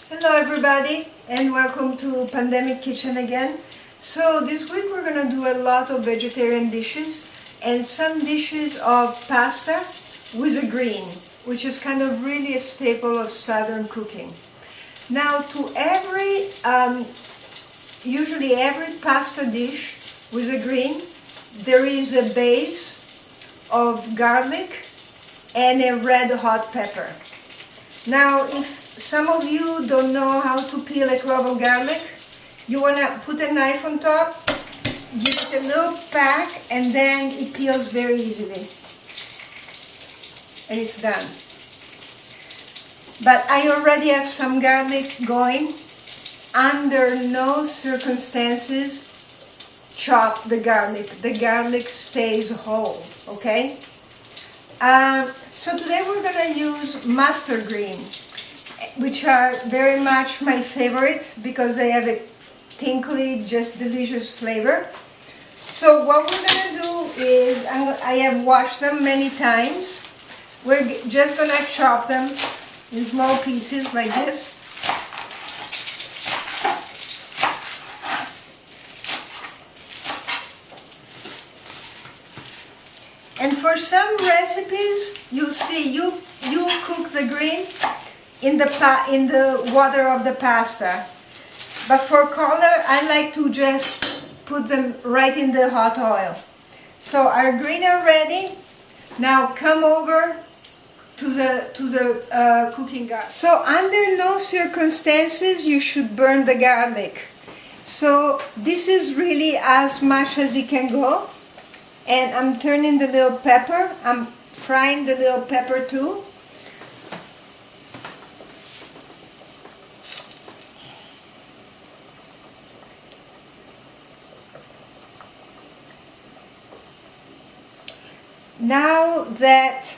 Hello everybody and welcome to Pandemic Kitchen again. So this week we're gonna do a lot of vegetarian dishes and some dishes of pasta with a green, which is kind of really a staple of southern cooking. Now to usually every pasta dish with a green, there is a base of garlic and a red hot pepper. Now if some of you don't know how to peel a clove of garlic, you want to put a knife on top, give it a little pack, and then it peels very easily. And it's done. But I already have some garlic going. Under no circumstances chop the garlic. The garlic stays whole, okay? So today we're going to use mustard green, which are very much my favorite because they have a tinkly, just delicious flavor. So what we're going to do is, I have washed them many times. We're just going to chop them in small pieces like this. And for some recipes, you'll see you cook the green in the water of the pasta. But for color, I like to just put them right in the hot oil. So our green are ready. Now come over to the cooking garlic. So under no circumstances you should burn the garlic. So this is really as much as it can go. And I'm turning the little pepper. I'm frying the little pepper too. Now that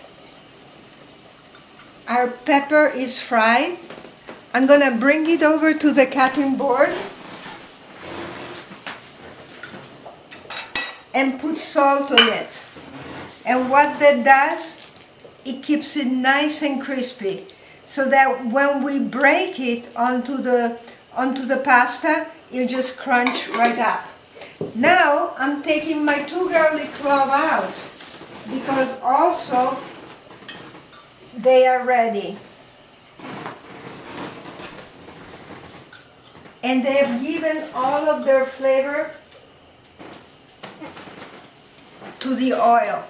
our pepper is fried, I'm going to bring it over to the cutting board and put salt on it. And what that does, it keeps it nice and crispy, so that when we break it onto the pasta, it'll just crunch right up. Now I'm taking my 2 garlic cloves out, because also they are ready. And they have given all of their flavor to the oil.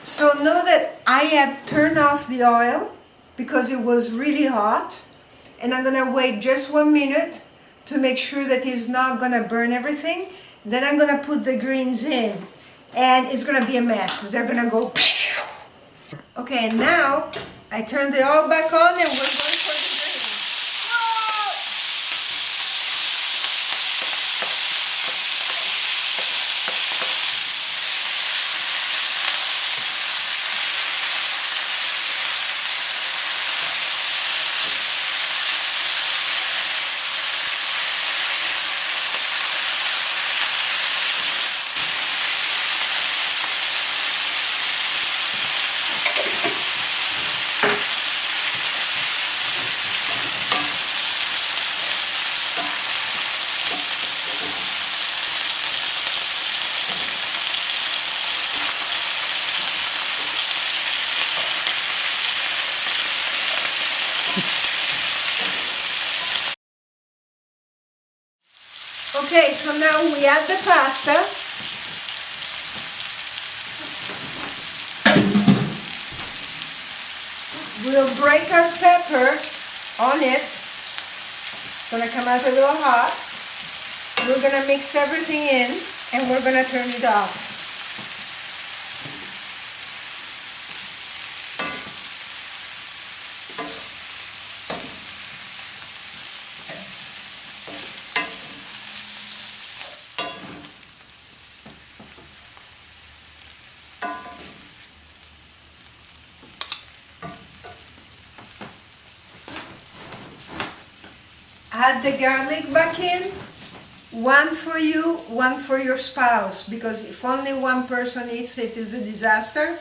So know that I have turned off the oil because it was really hot, and I'm going to wait just 1 minute to make sure that it's not going to burn everything. Then I'm going to put the greens in, and it's going to be a mess. They're going to go. Okay, now I turn the oil back on and we're going for the greens. Okay, so now we add the pasta. We'll break our pepper on it. It's going to come out a little hot. We're going to mix everything in and we're going to turn it off. Add the garlic back in, 1 for you, 1 for your spouse, because if only one person eats it, it's a disaster.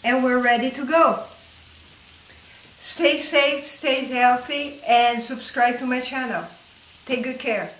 And we're ready to go. Stay safe, stay healthy, and subscribe to my channel. Take good care.